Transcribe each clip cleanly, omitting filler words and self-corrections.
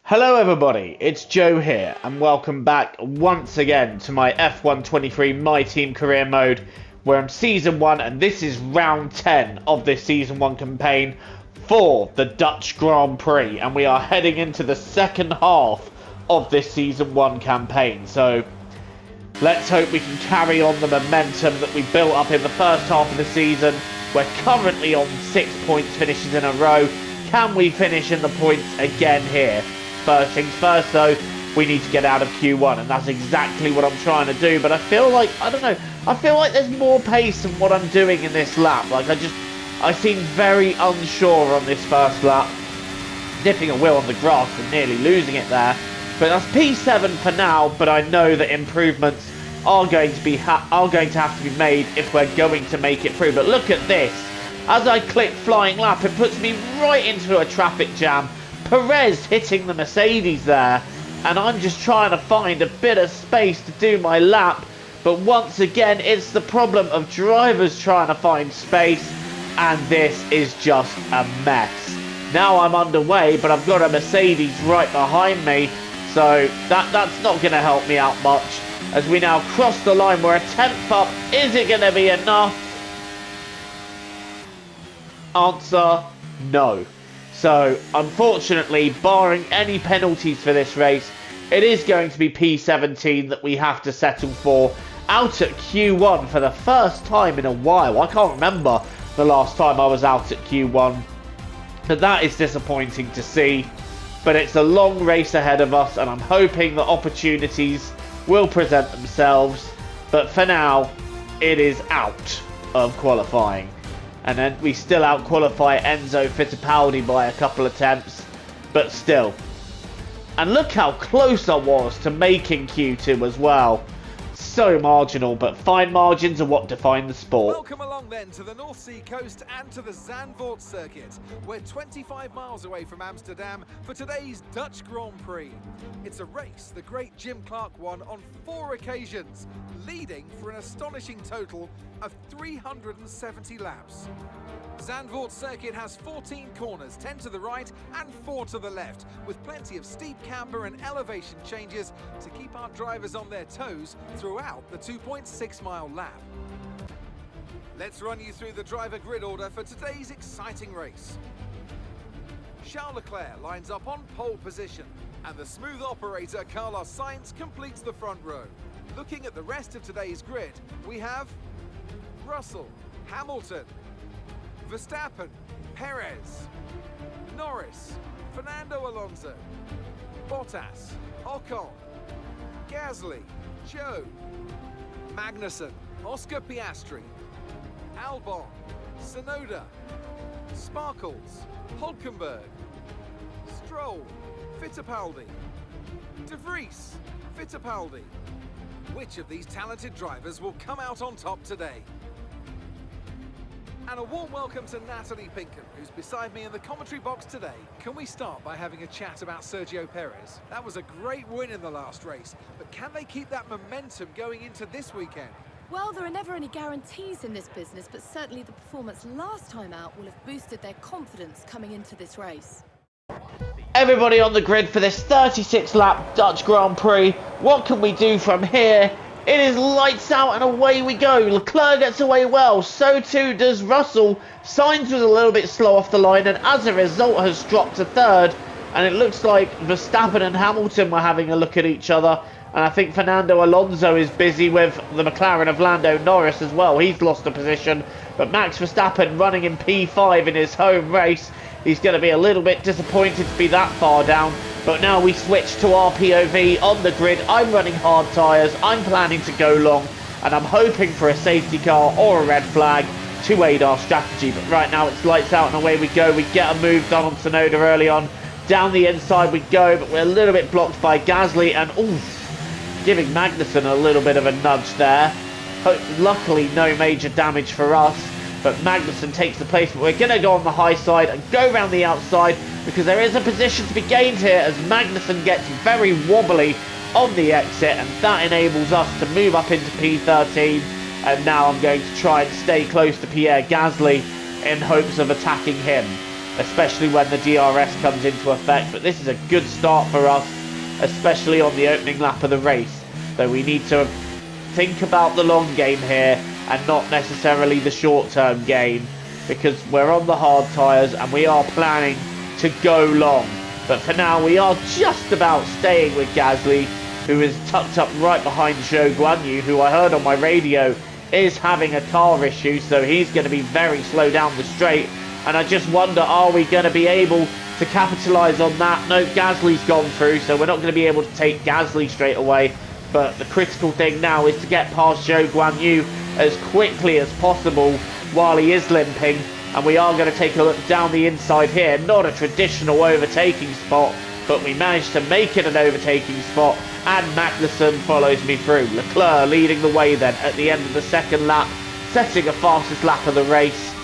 Hello everybody, it's Joe here and welcome back once again to my F1 23 My Team Career Mode where I'm Season 1 and this is round 10 of this Season 1 campaign for the Dutch Grand Prix, and we are heading into the second half of this Season 1 campaign. So let's hope we can carry on the momentum that we built up in the first half of the season. We're currently on 6 points finishes in a row. Can we finish in the points again here? First things first though, we need to get out of Q1, and that's exactly what I'm trying to do. But I feel like, I don't know, I feel like there's more pace in what I'm doing in this lap. Like I seem very unsure on this first lap. Dipping a wheel on the grass and nearly losing it there. But that's P7 for now, but I know that improvements are going to have to be made if we're going to make it through. But look at this. As I click flying lap, it puts me right into a traffic jam. Perez hitting the Mercedes there, and I'm just trying to find a bit of space to do my lap. But once again, it's the problem of drivers trying to find space, and this is just a mess. Now I'm underway, but I've got a Mercedes right behind me, so that's not going to help me out much. As we now cross the line, we're a 10th up. Is it going to be enough? Answer, no. So, unfortunately, barring any penalties for this race, it is going to be P17 that we have to settle for out at Q1 for the first time in a while. I can't remember the last time I was out at Q1, but that is disappointing to see. But it's a long race ahead of us, and I'm hoping that opportunities will present themselves. But for now, it is out of qualifying. And then we still out-qualify Enzo Fittipaldi by a couple attempts, but still. And look how close I was to making Q2 as well. So marginal, but fine margins are what define the sport. Welcome along then to the North Sea coast and to the Zandvoort circuit. We're 25 miles away from Amsterdam for today's Dutch Grand Prix. It's a race the great Jim Clark won on 4 occasions, leading for an astonishing total of 370 laps. Zandvoort circuit has 14 corners, 10 to the right and 4 to the left, with plenty of steep camber and elevation changes to keep our drivers on their toes throughout the 2.6 mile lap. Let's run you through the driver grid order for today's exciting race. Charles Leclerc lines up on pole position, and the smooth operator Carlos Sainz completes the front row. Looking at the rest of today's grid, we have Russell, Hamilton, Verstappen, Perez, Norris, Fernando Alonso, Bottas, Ocon, Gasly, Zhou, Magnussen, Oscar Piastri, Albon, Tsunoda, Sparkles, Hulkenberg, Stroll, Fittipaldi, De Vries, Fittipaldi. Which of these talented drivers will come out on top today? And a warm welcome to Natalie Pinkham, who's beside me in the commentary box today. Can we start by having a chat about Sergio Perez? That was a great win in the last race, but can they keep that momentum going into this weekend? Well, there are never any guarantees in this business, but certainly the performance last time out will have boosted their confidence coming into this race. Everybody on the grid for this 36-lap Dutch Grand Prix. What can we do from here? It is lights out and away we go. Leclerc gets away well, so too does Russell. Sainz was a little bit slow off the line and as a result has dropped to third. And it looks like Verstappen and Hamilton were having a look at each other. And I think Fernando Alonso is busy with the McLaren of Lando Norris as well. He's lost a position. But Max Verstappen running in P5 in his home race. He's going to be a little bit disappointed to be that far down. But now we switch to our POV on the grid. I'm running hard tyres. I'm planning to go long. And I'm hoping for a safety car or a red flag to aid our strategy. But right now it's lights out and away we go. We get a move done on Tsunoda early on. Down the inside we go. But we're a little bit blocked by Gasly. And oof, giving Magnussen a little bit of a nudge there. Luckily no major damage for us. But Magnussen takes the place, but we're going to go on the high side and go around the outside because there is a position to be gained here as Magnussen gets very wobbly on the exit, and that enables us to move up into P13. And now I'm going to try and stay close to Pierre Gasly in hopes of attacking him. especially when the DRS comes into effect. But this is a good start for us, especially on the opening lap of the race. Though we need to think about the long game here and not necessarily the short-term game, because we're on the hard tyres and we are planning to go long. But for now, we are just about staying with Gasly, who is tucked up right behind Zhou Guanyu, who I heard on my radio is having a car issue, so he's going to be very slow down the straight. And I just wonder, are we going to be able to capitalise on that? No, Gasly's gone through, so we're not going to be able to take Gasly straight away. But the critical thing now is to get past Zhou Guanyu as quickly as possible while he is limping. And we are going to take a look down the inside here. Not a traditional overtaking spot, but we managed to make it an overtaking spot. And Magnussen follows me through. Leclerc leading the way then at the end of the second lap, setting a fastest lap of the race.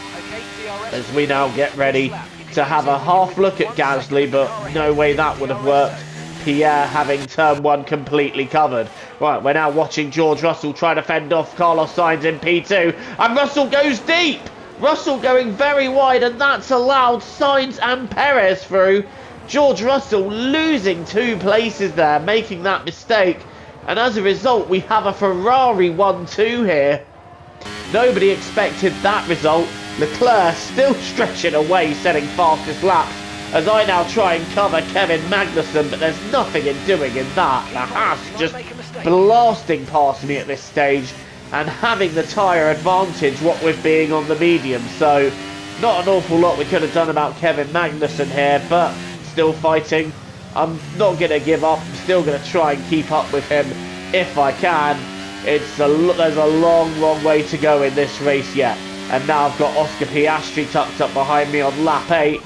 As we now get ready to have a half look at Gasly, but no way that would have worked. Pierre having turn 1 completely covered. Right, we're now watching George Russell try to fend off Carlos Sainz in P2. And Russell goes deep! Russell going very wide, and that's allowed Sainz and Perez through. George Russell losing 2 places there, making that mistake. And as a result, we have a Ferrari 1-2 here. Nobody expected that result. Leclerc still stretching away, setting fastest laps, as I now try and cover Kevin Magnussen, but there's nothing in doing in that. The Haas just blasting past me at this stage and having the tyre advantage, what with being on the medium. So not an awful lot we could have done about Kevin Magnussen here, but still fighting. I'm not going to give up. I'm still going to try and keep up with him if I can. There's a long way to go in this race yet. And now I've got Oscar Piastri tucked up behind me on lap 8.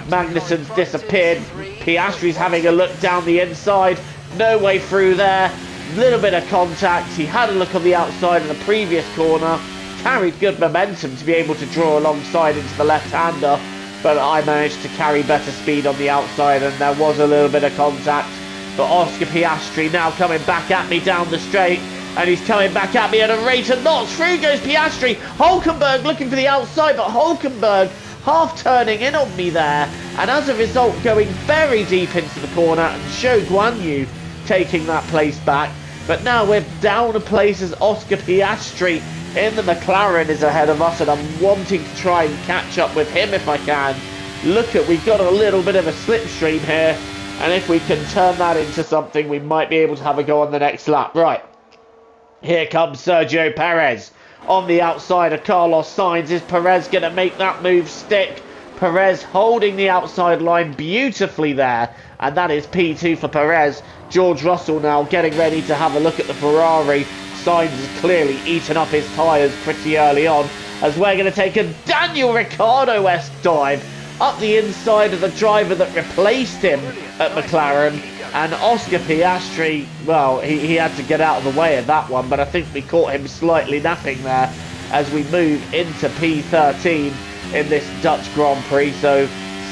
Magnussen's disappeared. Piastri's having a look down the inside. No way through there. Little bit of contact. He had a look on the outside in the previous corner. Carried good momentum to be able to draw alongside into the left-hander. But I managed to carry better speed on the outside, and there was a little bit of contact. But Oscar Piastri now coming back at me down the straight. And he's coming back at me at a rate of knots. Through goes Piastri. Hulkenberg looking for the outside, but Hulkenberg half turning in on me there. And as a result, going very deep into the corner. And Zhou Guanyu taking that place back. But now we're down a place as Oscar Piastri in the McLaren is ahead of us. And I'm wanting to try and catch up with him if I can. We've got a little bit of a slipstream here. And if we can turn that into something, we might be able to have a go on the next lap. Right. Here comes Sergio Perez on the outside of Carlos Sainz. Is Perez going to make that move stick? Perez holding the outside line beautifully there. And that is P2 for Perez. George Russell now getting ready to have a look at the Ferrari. Sainz has clearly eaten up his tyres pretty early on, as we're going to take a Daniel Ricciardo-esque dive up the inside of the driver that replaced him at McLaren. And Oscar Piastri, well, he had to get out of the way of that one, but I think we caught him slightly napping there as we move into P13 in this Dutch Grand Prix. So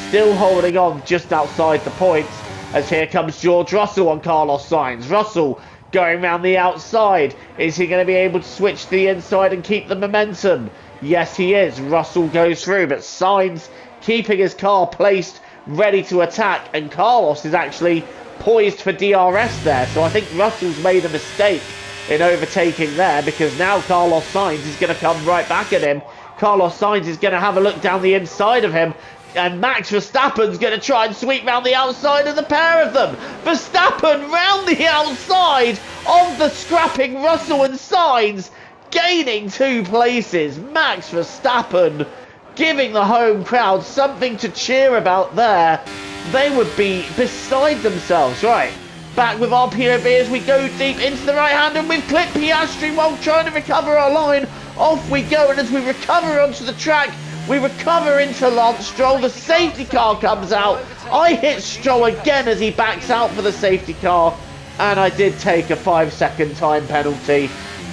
still holding on just outside the points, as here comes George Russell on Carlos Sainz. Russell going round the outside. Is he going to be able to switch to the inside and keep the momentum? Yes, he is. Russell goes through, but Sainz keeping his car placed, ready to attack, and Carlos is actually poised for DRS there. So I think Russell's made a mistake in overtaking there, because now Carlos Sainz is going to come right back at him. Carlos Sainz is going to have a look down the inside of him, and Max Verstappen's going to try and sweep round the outside of the pair of them. Verstappen round the outside of the scrapping Russell and Sainz, gaining 2 places. Max Verstappen giving the home crowd something to cheer about there. They would be beside themselves. Right, back with our POV as we go deep into the right hand, and we've clipped Piastri while trying to recover our line. Off we go, and as we recover onto the track, we recover into Lance Stroll. The safety car comes out. I hit Stroll again as he backs out for the safety car, and I did take a 5-second time penalty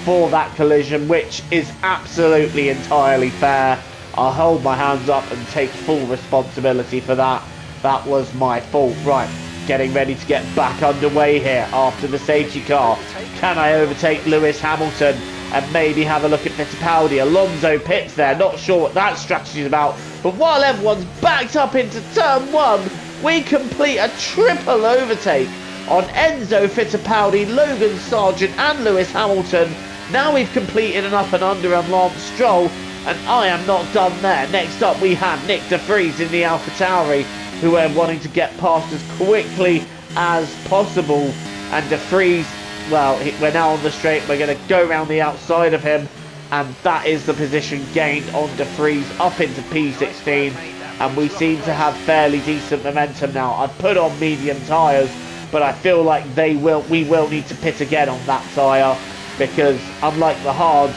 for that collision, which is absolutely entirely fair. I'll hold my hands up and take full responsibility for that. That was my fault. Right, getting ready to get back underway here after the safety car. Can I overtake Lewis Hamilton? and maybe have a look at Fittipaldi. Alonso pits there, not sure what that strategy is about. But while everyone's backed up into turn 1, we complete a triple overtake on Enzo Fittipaldi, Logan Sargent and Lewis Hamilton. Now we've completed an up and under on Lance Stroll, and I am not done there. Next up we have Nick De Vries in the AlphaTauri, who are wanting to get past as quickly as possible. And De Vries, well, we're now on the straight. We're going to go around the outside of him, and that is the position gained on De Vries up into P16. And we seem to have fairly decent momentum now. I've put on medium tyres, but I feel like we will need to pit again on that tyre, because unlike the hards,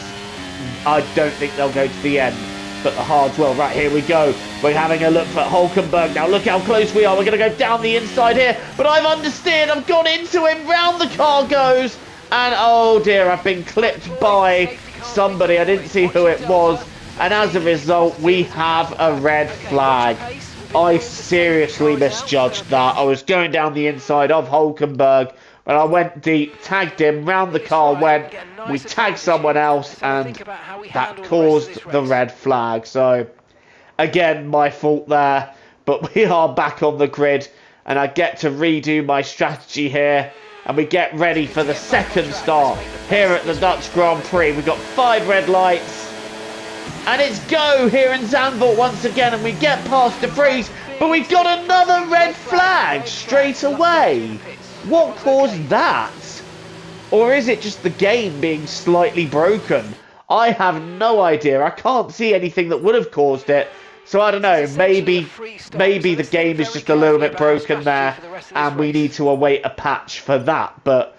I don't think they'll go to the end, but the hards will. Right, here we go. We're having a look for Hulkenberg now. Look how close we are. We're going to go down the inside here, but I've understeered. I've gone into him. Round the car goes, and oh dear, I've been clipped by somebody. I didn't see who it was, and as a result, we have a red flag. I seriously misjudged that. I was going down the inside of Hulkenberg, but I went deep, tagged him, round the car went, we tagged someone else, and that caused the red flag. So, again, my fault there, but we are back on the grid, and I get to redo my strategy here, and we get ready for the second start here at the Dutch Grand Prix. We've got 5 red lights, and it's go here in Zandvoort once again, and we get past De Vries, but we've got another red flag straight away. What caused that? Or is it just the game being slightly broken? I have no idea. I can't see anything that would have caused it. So I don't know, maybe the game is just a little bit broken there, and we need to await a patch for that. But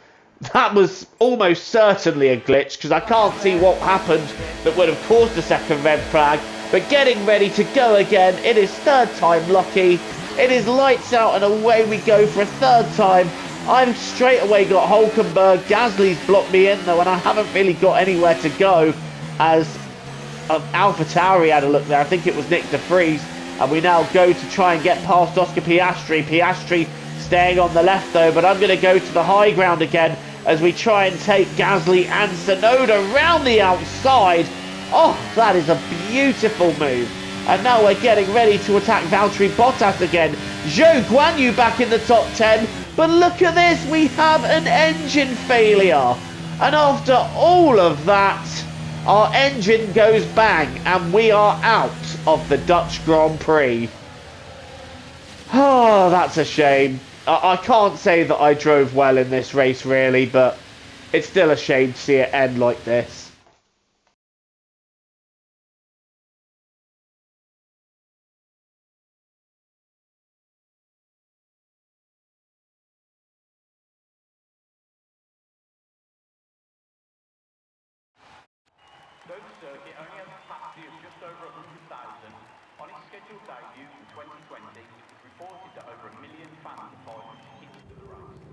that was almost certainly a glitch, because I can't see what happened that would have caused the second red flag. But getting ready to go again. It is third time lucky. It is lights out and away we go for a third time. I've straight away got Hulkenberg. Gasly's blocked me in though, and I haven't really got anywhere to go, as AlphaTauri had a look there. I think it was Nick De Vries, and we now go to try and get past Oscar Piastri. Piastri staying on the left though, but I'm going to go to the high ground again as we try and take Gasly and Tsunoda round the outside. Oh, that is a beautiful move. And now we're getting ready to attack Valtteri Bottas again. Zhou Guanyu back in the top 10. But look at this, we have an engine failure. And after all of that, our engine goes bang and we are out of the Dutch Grand Prix. Oh, that's a shame. I can't say that I drove well in this race really, but it's still a shame to see it end like this. Stoke Circuit only has a capacity of just over 100,000. On its scheduled debut in 2020, reported that over 1 million fans applied tickets to the race.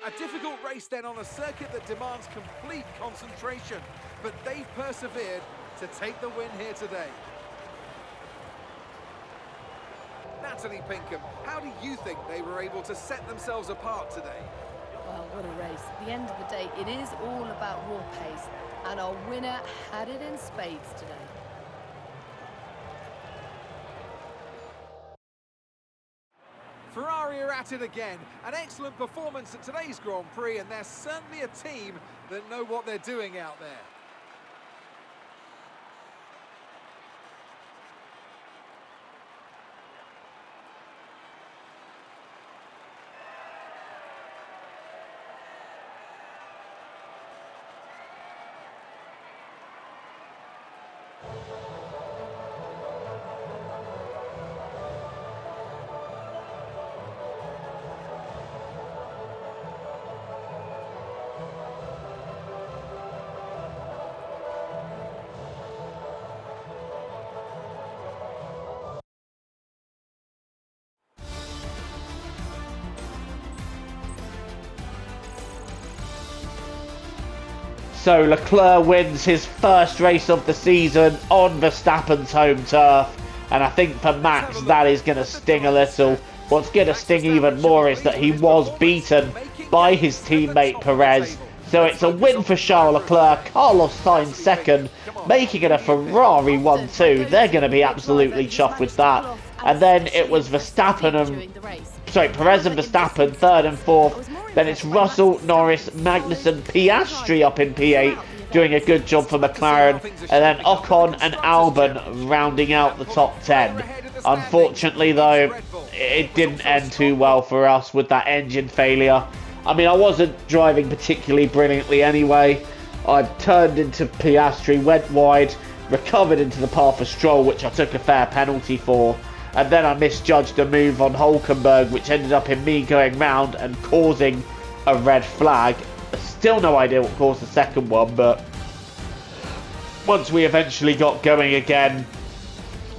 A difficult race then on a circuit that demands complete concentration, but they've persevered to take the win here today. Natalie Pinkham, how do you think they were able to set themselves apart today? Well, what a race. At the end of the day, it is all about raw pace, and our winner had it in spades today. Ferrari are at it again. An excellent performance at today's Grand Prix, and they're certainly a team that know what they're doing out there. So Leclerc wins his first race of the season on Verstappen's home turf, and I think for Max that is going to sting a little. What's going to sting even more is that he was beaten by his teammate Perez, So it's a win for Charles Leclerc, Carlos Sainz second, making it a Ferrari 1-2. They're going to be absolutely chuffed with that. And then it was Verstappen and Perez and Verstappen, third and fourth. Then it's Russell, Norris, Magnussen, Piastri up in P8, doing a good job for McLaren. And then Ocon and Albon rounding out the top 10. Unfortunately, though, it didn't end too well for us with that engine failure. I mean, I wasn't driving particularly brilliantly anyway. I turned into Piastri, went wide, recovered into the path of Stroll, which I took a fair penalty for. And then I misjudged a move on Hulkenberg, which ended up in me going round and causing a red flag. Still no idea what caused the second one, but once we eventually got going again,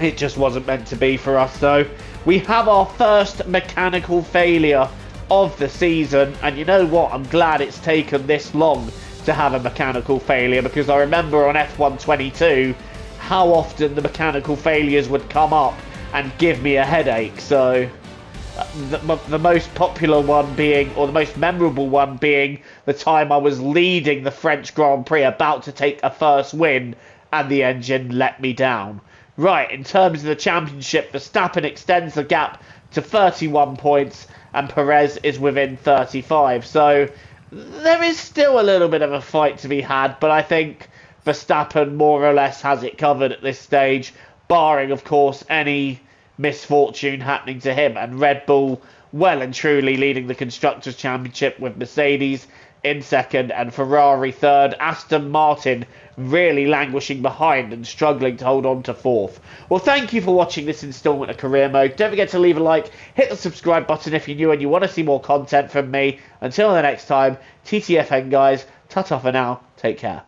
it just wasn't meant to be for us. So we have our first mechanical failure of the season, and you know what, I'm glad it's taken this long to have a mechanical failure, because I remember on F1 22 how often the mechanical failures would come up and give me a headache. So the most popular one being, or the most memorable one being, the time I was leading the French Grand Prix, about to take a first win, and the engine let me down. Right, in terms of the championship, Verstappen extends the gap to 31 points, and Perez is within 35. So there is still a little bit of a fight to be had, but I think Verstappen more or less has it covered at this stage, barring, of course, any misfortune happening to him. And Red Bull well and truly leading the Constructors' Championship, with Mercedes in second and Ferrari third. Aston Martin really languishing behind and struggling to hold on to fourth. Well, thank you for watching this instalment of Career Mode. Don't forget to leave a like, hit the subscribe button if you're new and you want to see more content from me. Until the next time, TTFN guys, ta-ta for now, take care.